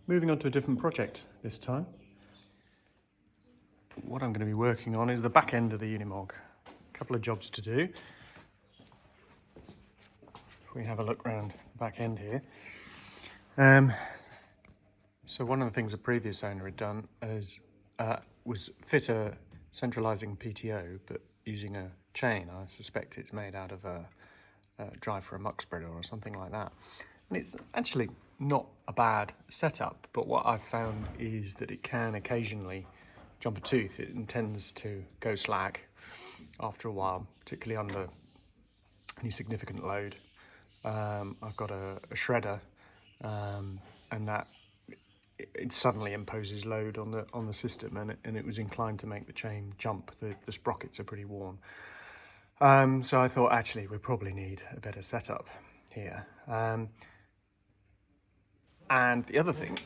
Moving on to a different project this time. What I'm going to be working on is the back end of the Unimog. A couple of jobs to do. If we have a look around the back end here. So one of the things the previous owner had done was fit a centralising PTO, but using a chain. I suspect it's made out of a drive for a muck spreader or something like that. And it's actually not a bad setup, but what I've found is that it can occasionally jump a tooth. It tends to go slack after a while, particularly under any significant load. I've got a shredder, and that it suddenly imposes load on the system, and it was inclined to make the chain jump. The sprockets are pretty worn. So I thought, actually, we probably need a better setup here. And the other thing,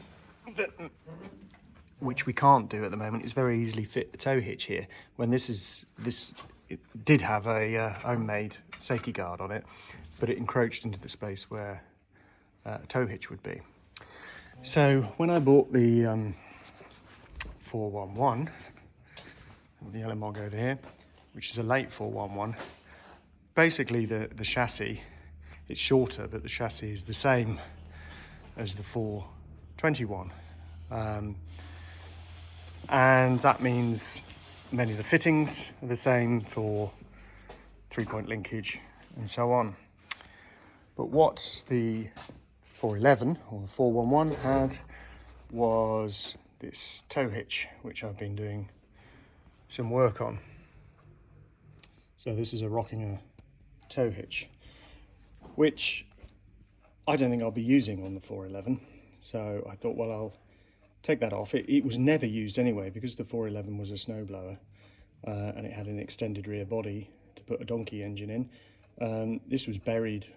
which we can't do at the moment, is very easily fit a tow hitch here. When it did have a homemade safety guard on it, but it encroached into the space where a tow hitch would be. So when I bought the 411, the Unimog over here, which is a late 411, basically the chassis, it's shorter, but the chassis is the same as the 421. And that means many of the fittings are the same for 3-point linkage and so on. But what the 411 or the 411 had was this tow hitch, which I've been doing some work on. So this is a Rockinger tow hitch, which I don't think I'll be using on the 411. So I thought, well, I'll take that off. It was never used anyway, because the 411 was a snowblower, and it had an extended rear body to put a donkey engine in. This was buried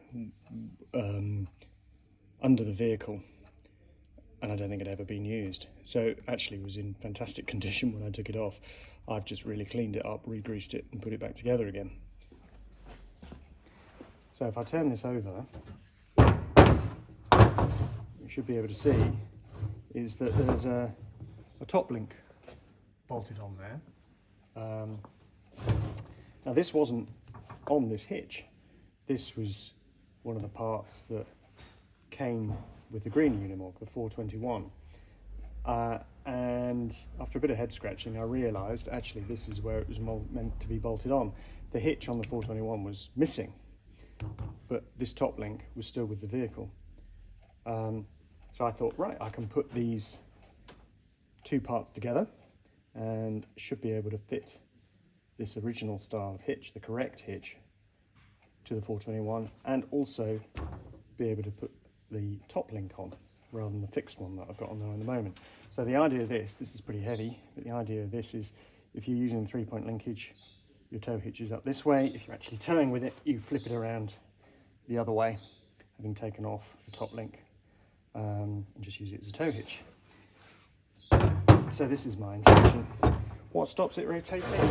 under the vehicle, and I don't think it had ever been used. So actually it was in fantastic condition when I took it off. I've just really cleaned it up, re-greased it, and put it back together again. So if I turn this over, you should be able to see is that there's a top link bolted on there. Now this wasn't on this hitch. This was one of the parts that came with the green Unimog, the 421. And after a bit of head scratching, I realised actually this is where it was meant to be bolted on. The hitch on the 421 was missing, but this top link was still with the vehicle. So I thought, right, I can put these two parts together and should be able to fit this original style of hitch, the correct hitch, to the 421, and also be able to put the top link on rather than the fixed one that I've got on there at the moment. So the idea of this is pretty heavy, but the idea of this is if you're using 3-point linkage, your tow hitch is up this way. If you're actually towing with it, you flip it around the other way, having taken off the top link, and just use it as a tow hitch. So this is my intention. What stops it rotating?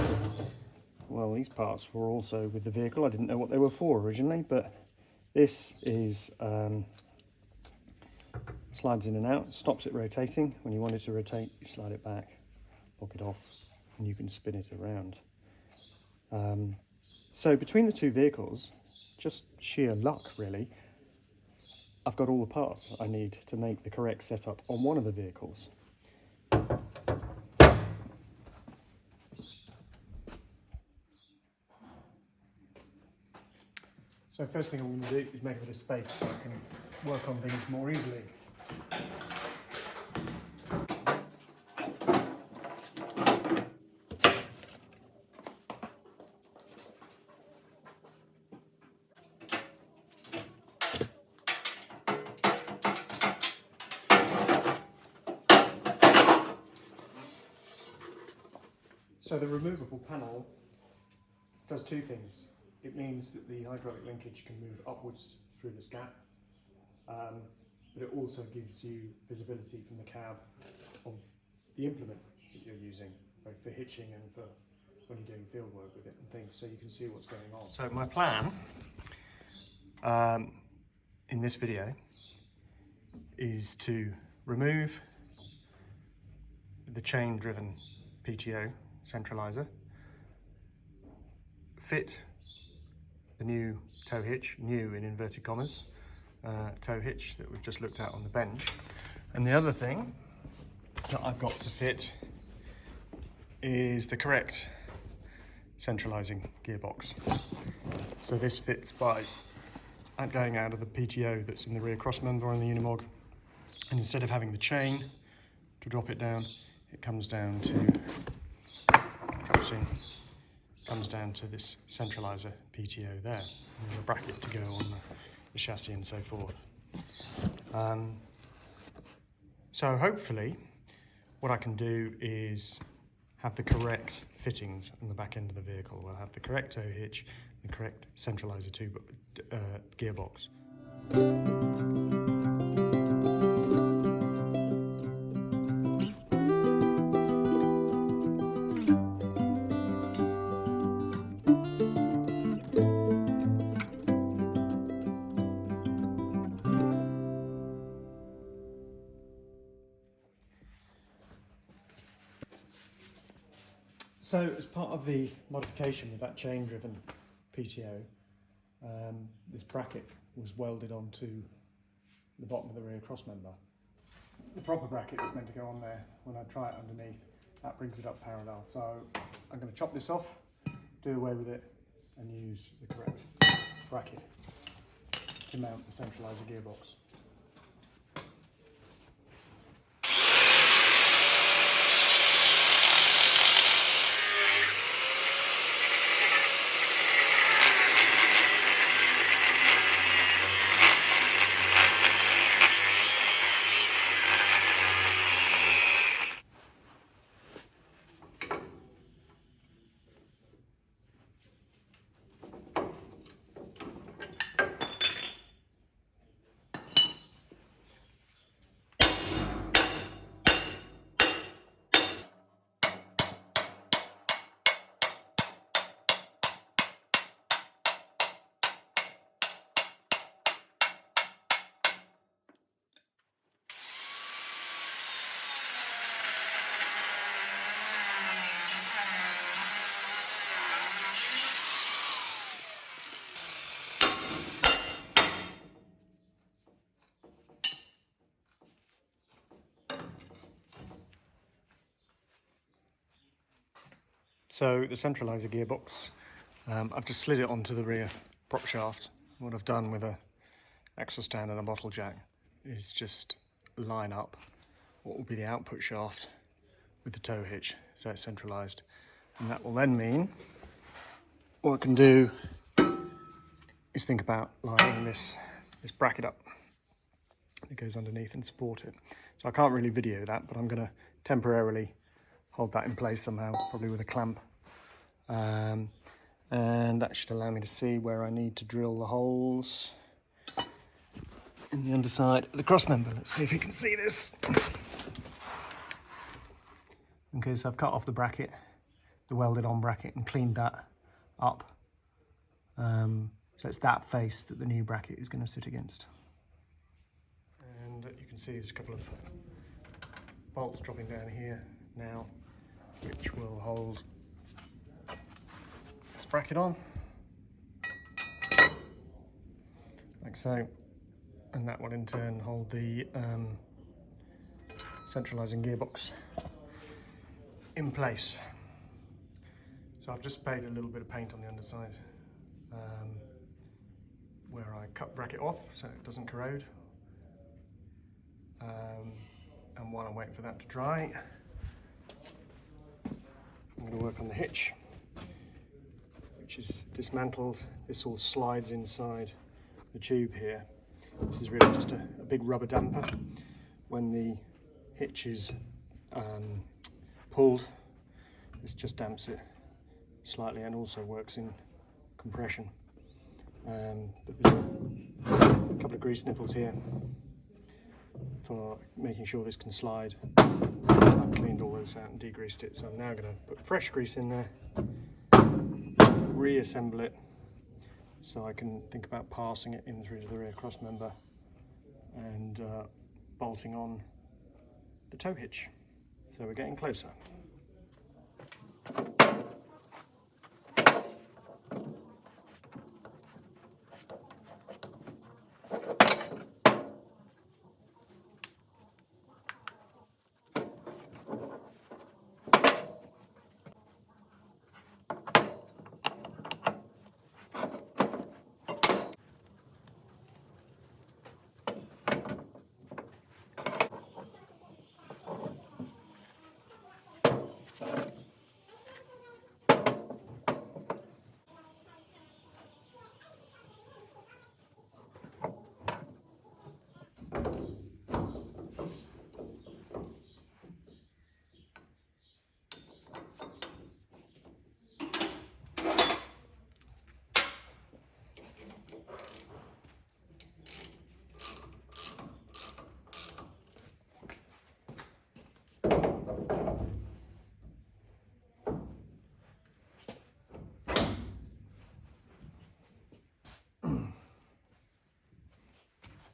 Well, these parts were also with the vehicle. I didn't know what they were for originally, but this is slides in and out, stops it rotating. When you want it to rotate, you slide it back, lock it off, and you can spin it around. So between the two vehicles, just sheer luck really, I've got all the parts I need to make the correct setup on one of the vehicles. So first thing I'm going to do is make a bit of space so I can work on things more easily. So the removable panel does two things. It means that the hydraulic linkage can move upwards through this gap, but it also gives you visibility from the cab of the implement that you're using, both for hitching and for when you're doing field work with it and things, so you can see what's going on. So my plan in this video is to remove the chain-driven PTO centraliser, fit the new tow hitch, new in inverted commas, tow hitch that we've just looked at on the bench. And the other thing that I've got to fit is the correct centralising gearbox. So this fits by going out of the PTO that's in the rear cross member on the Unimog, and instead of having the chain to drop it down, it comes down to this centraliser PTO there. And there's a bracket to go on the chassis and so forth. So hopefully what I can do is have the correct fittings on the back end of the vehicle. We'll have the correct tow hitch, the correct centraliser gearbox. So as part of the modification with that chain-driven PTO, this bracket was welded onto the bottom of the rear cross member. The proper bracket is meant to go on there. When I try it underneath, that brings it up parallel. So I'm going to chop this off, do away with it, and use the correct bracket to mount the centraliser gearbox. So the centraliser gearbox, I've just slid it onto the rear prop shaft. What I've done with a axle stand and a bottle jack is just line up what will be the output shaft with the tow hitch, so it's centralised. And that will then mean what I can do is think about lining this bracket up that goes underneath and support it. So I can't really video that, but I'm going to temporarily hold that in place somehow, probably with a clamp. And that should allow me to see where I need to drill the holes in the underside of the cross member. Let's see if you can see this. Okay, so I've cut off the bracket, the welded on bracket, and cleaned that up. So it's that face that the new bracket is going to sit against. And you can see there's a couple of bolts dropping down here now, which will hold this bracket on, like so, and that will in turn hold the centralising gearbox in place. So I've just sprayed a little bit of paint on the underside where I cut bracket off so it doesn't corrode, and while I'm waiting for that to dry, I'm going to work on the hitch, which is dismantled. This all slides inside the tube here. This is really just a big rubber damper. When the hitch is pulled, this just damps it slightly and also works in compression. But there's a couple of grease nipples here for making sure this can slide. I've cleaned all this out and degreased it, so I'm now going to put fresh grease in there, reassemble it so I can think about passing it in through to the rear cross member and bolting on the tow hitch. So we're getting closer.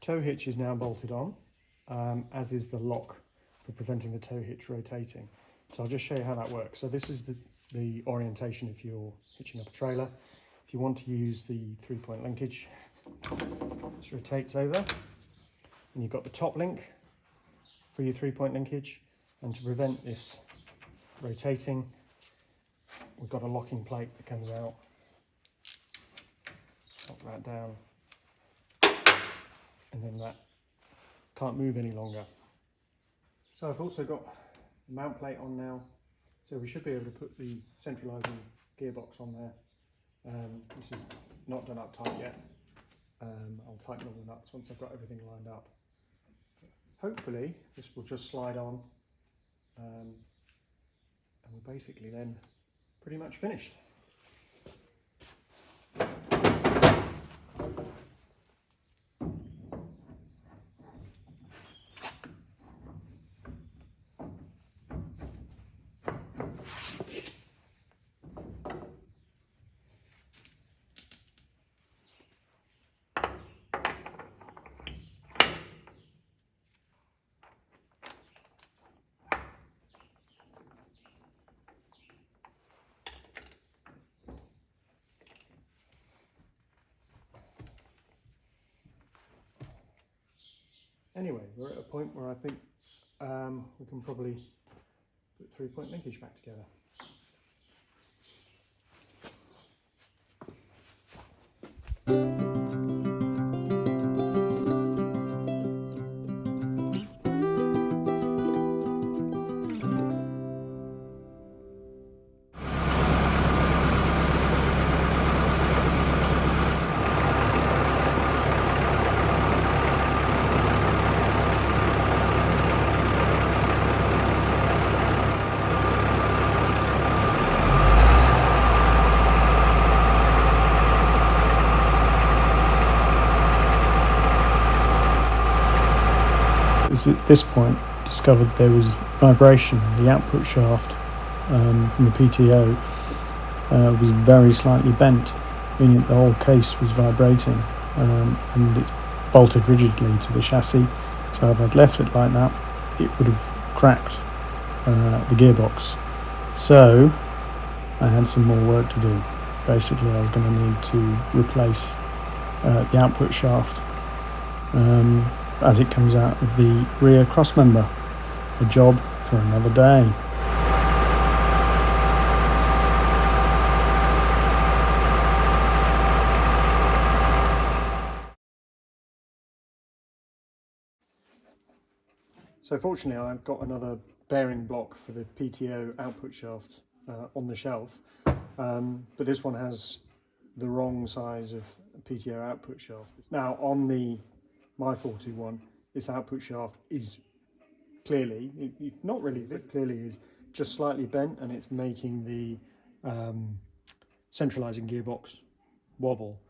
Tow hitch is now bolted on, as is the lock for preventing the tow hitch rotating. So I'll just show you how that works. So this is the orientation if you're hitching up a trailer. If you want to use the 3-point linkage, this rotates over, and you've got the top link for your 3-point linkage. And to prevent this rotating, we've got a locking plate that comes out. Lock that down. And then that can't move any longer. So I've also got the mount plate on now, so we should be able to put the centralising gearbox on there. This is not done up tight yet. I'll tighten all the nuts once I've got everything lined up. Hopefully this will just slide on, and we're basically then pretty much finished. Anyway, we're at a point where I think we can probably put 3-point linkage back together. At this point discovered there was vibration. The output shaft from the PTO was very slightly bent, meaning that the whole case was vibrating, and it's bolted rigidly to the chassis. So if I'd left it like that, it would have cracked the gearbox. So I had some more work to do. Basically I was going to need to replace the output shaft as it comes out of the rear cross member. A job for another day. So fortunately I've got another bearing block for the PTO output shaft on the shelf, but this one has the wrong size of PTO output shaft. Now on the my 41, this output shaft is clearly, not really, but clearly is just slightly bent, and it's making the centralising gearbox wobble.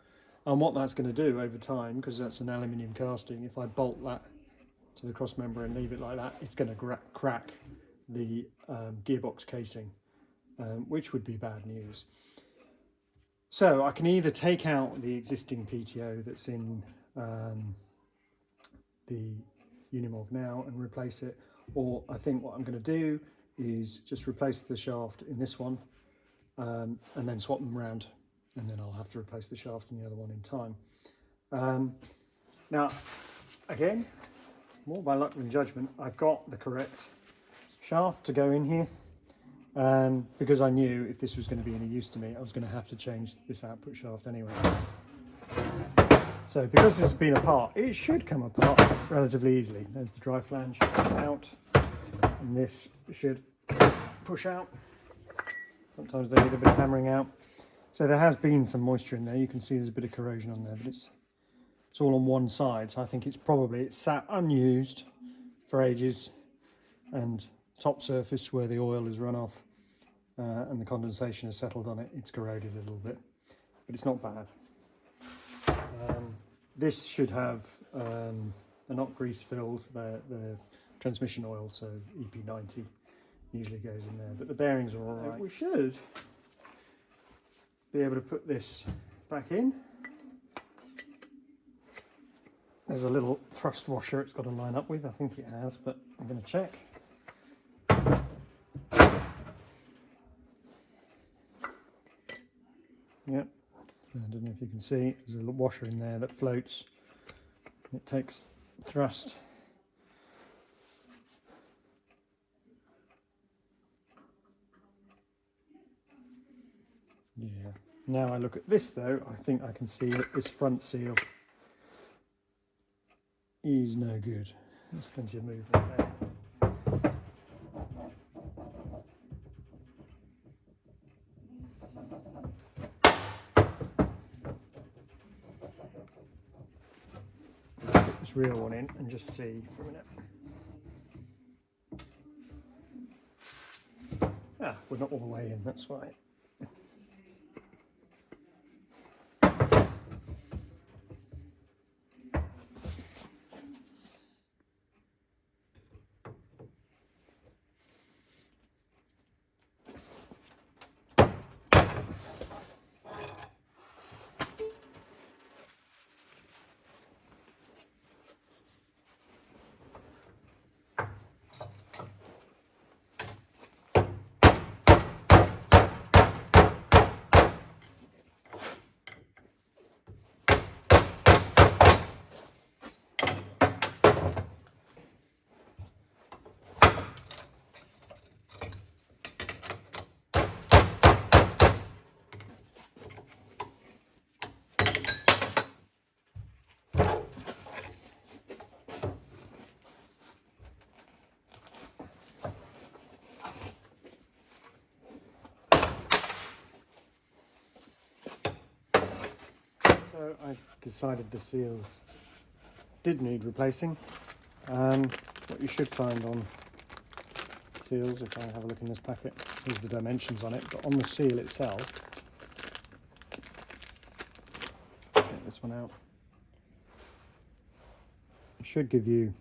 And what that's going to do over time, because that's an aluminium casting, if I bolt that to the cross member and leave it like that, it's going to crack the gearbox casing, which would be bad news. So I can either take out the existing PTO that's in the Unimog now and replace it, or I think what I'm going to do is just replace the shaft in this one and then swap them around, and then I'll have to replace the shaft in the other one in time. Now, again, more by luck than judgment, I've got the correct shaft to go in here, because I knew if this was going to be any use to me, I was going to have to change this output shaft anyway. So because this has been apart, it should come apart relatively easily. There's the dry flange out, and this should push out. Sometimes they need a bit of hammering out. So there has been some moisture in there. You can see there's a bit of corrosion on there, but it's all on one side. So I think it's sat unused for ages, and top surface where the oil has run off and the condensation has settled on it, it's corroded a little bit, but it's not bad. This should have they're not grease filled, they're transmission oil, so EP90 usually goes in there, but the bearings are all right. We should be able to put this back in. There's a little thrust washer it's got to line up with. I think it has, but I'm going to check. Yep. I don't know if you can see, there's a little washer in there that floats. It takes thrust. Yeah. Now I look at this though, I think I can see that this front seal is no good. There's plenty of movement there. Let's get this rear one in and just see for a minute. Ah, we're not all the way in, that's why. So I decided the seals did need replacing. What you should find on seals, if I have a look in this packet, is the dimensions on it, but on the seal itself, get this one out, it should give you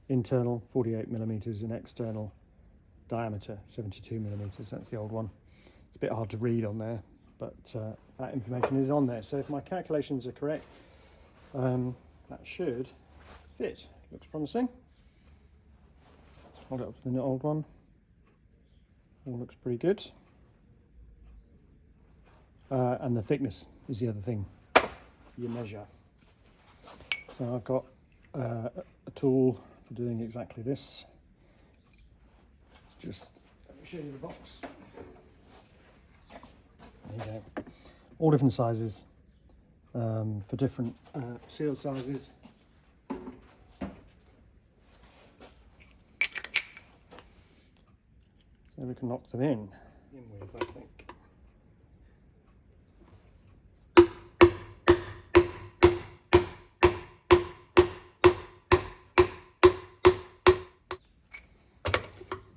internal 48 millimeters and external diameter 72 millimeters. That's the old one. It's a bit hard to read on there, but that information is on there. So if my calculations are correct, that should fit. Looks promising. Let's hold it up to the old one. All looks pretty good. And the thickness is the other thing you measure. So I've got a tool for doing exactly this. Let's just let me show you the box. There you go. All different sizes for different seal sizes. So we can lock them in with, I think.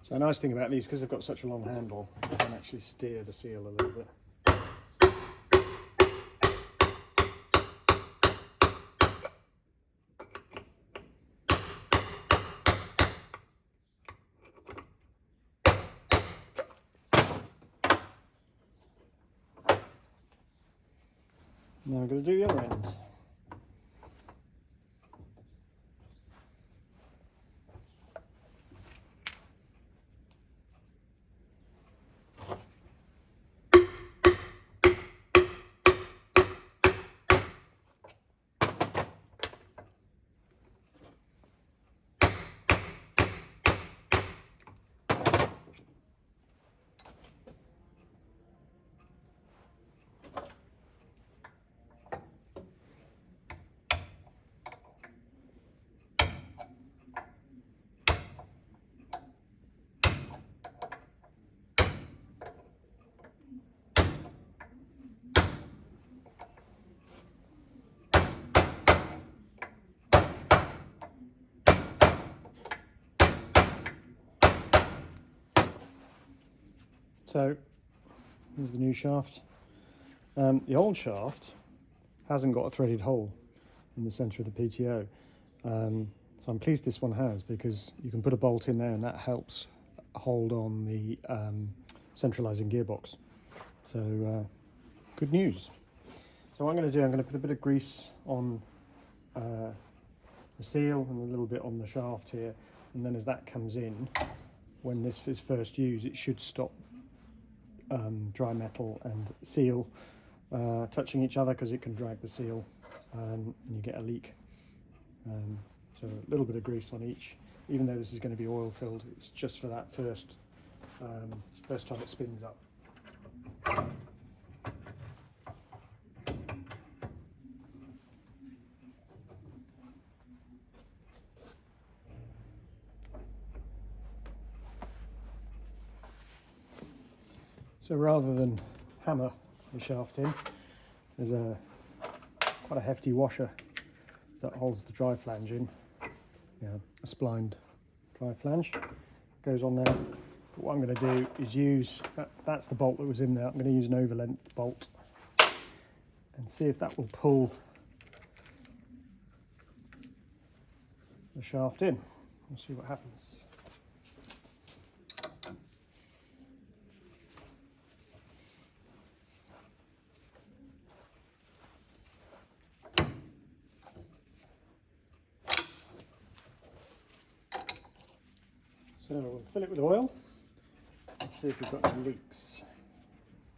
So a nice thing about these, because they've got such a long handle, you can actually steer the seal a little bit. Now I'm going to do the other end. So here's the new shaft. The old shaft hasn't got a threaded hole in the centre of the PTO. So I'm pleased this one has, because you can put a bolt in there and that helps hold on the centralising gearbox. So good news. So what I'm going to do, I'm going to put a bit of grease on the seal and a little bit on the shaft here, and then as that comes in, when this is first used, it should stop dry metal and seal touching each other, because it can drag the seal and you get a leak. So a little bit of grease on each, even though this is going to be oil filled. It's just for that first time it spins up. So rather than hammer the shaft in, there's quite a hefty washer that holds the dry flange in. A splined dry flange goes on there. But what I'm going to do is use, that's the bolt that was in there, I'm going to use an overlength bolt and see if that will pull the shaft in. We'll see what happens. So we'll fill it with oil and see if we've got any leaks.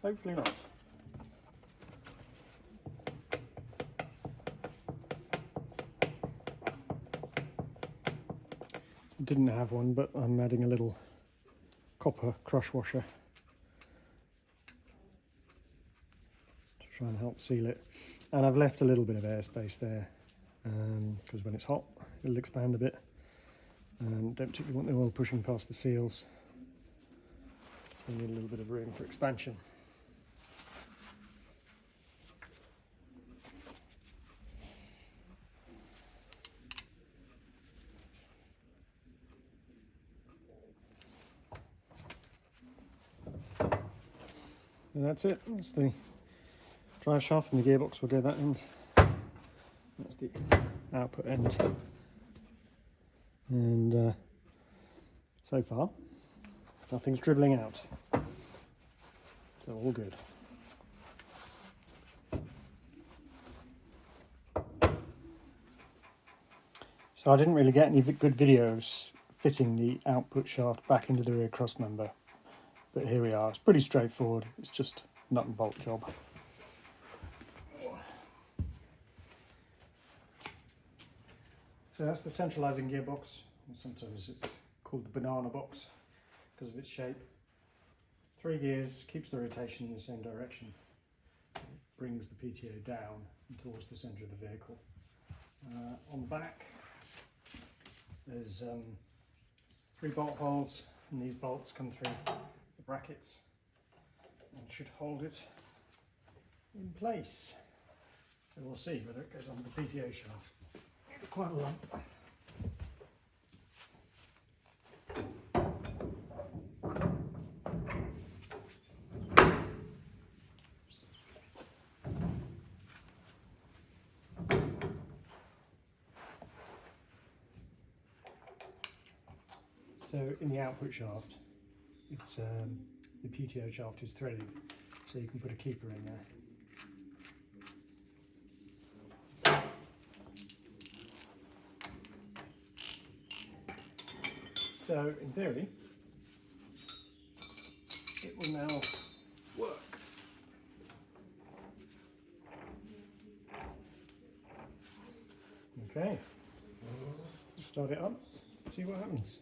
Hopefully not. I didn't have one, but I'm adding a little copper crush washer to try and help seal it. And I've left a little bit of airspace there, because when it's hot it'll expand a bit. Don't particularly want the oil pushing past the seals, so we need a little bit of room for expansion. And that's it. That's the drive shaft, and the gearbox will go that end. That's the output end. And so far, nothing's dribbling out, so all good. So I didn't really get any good videos fitting the output shaft back into the rear cross member, but here we are. It's pretty straightforward. It's just nut and bolt job. So that's the centralising gearbox. Sometimes it's called the banana box because of its shape. 3 gears, keeps the rotation in the same direction. It brings the PTO down towards the centre of the vehicle. On the back, there's 3 bolt holes, and these bolts come through the brackets and should hold it in place. So we'll see whether it goes on the PTO shaft. It's quite a lump. So in the output shaft, it's the PTO shaft is threaded, so you can put a keeper in there. So in theory, it will now work. Okay, start it up, see what happens.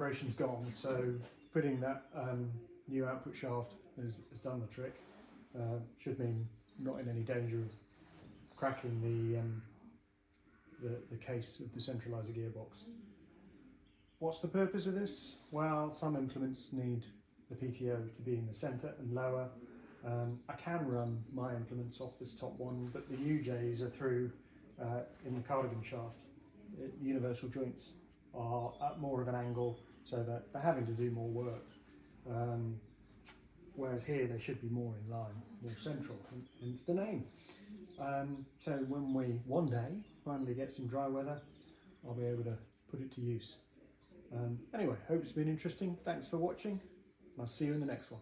vibration's gone, so fitting that new output shaft has done the trick. Should mean not in any danger of cracking the case of the centraliser gearbox. What's the purpose of this? Well, some implements need the PTO to be in the centre and lower. I can run my implements off this top one, but the UJs are through in the cardigan shaft. Universal joints are at more of an angle, so that they're having to do more work. Whereas here they should be more in line, more central, hence the name. So when we one day finally get some dry weather, I'll be able to put it to use. Anyway, hope it's been interesting. Thanks for watching, and I'll see you in the next one.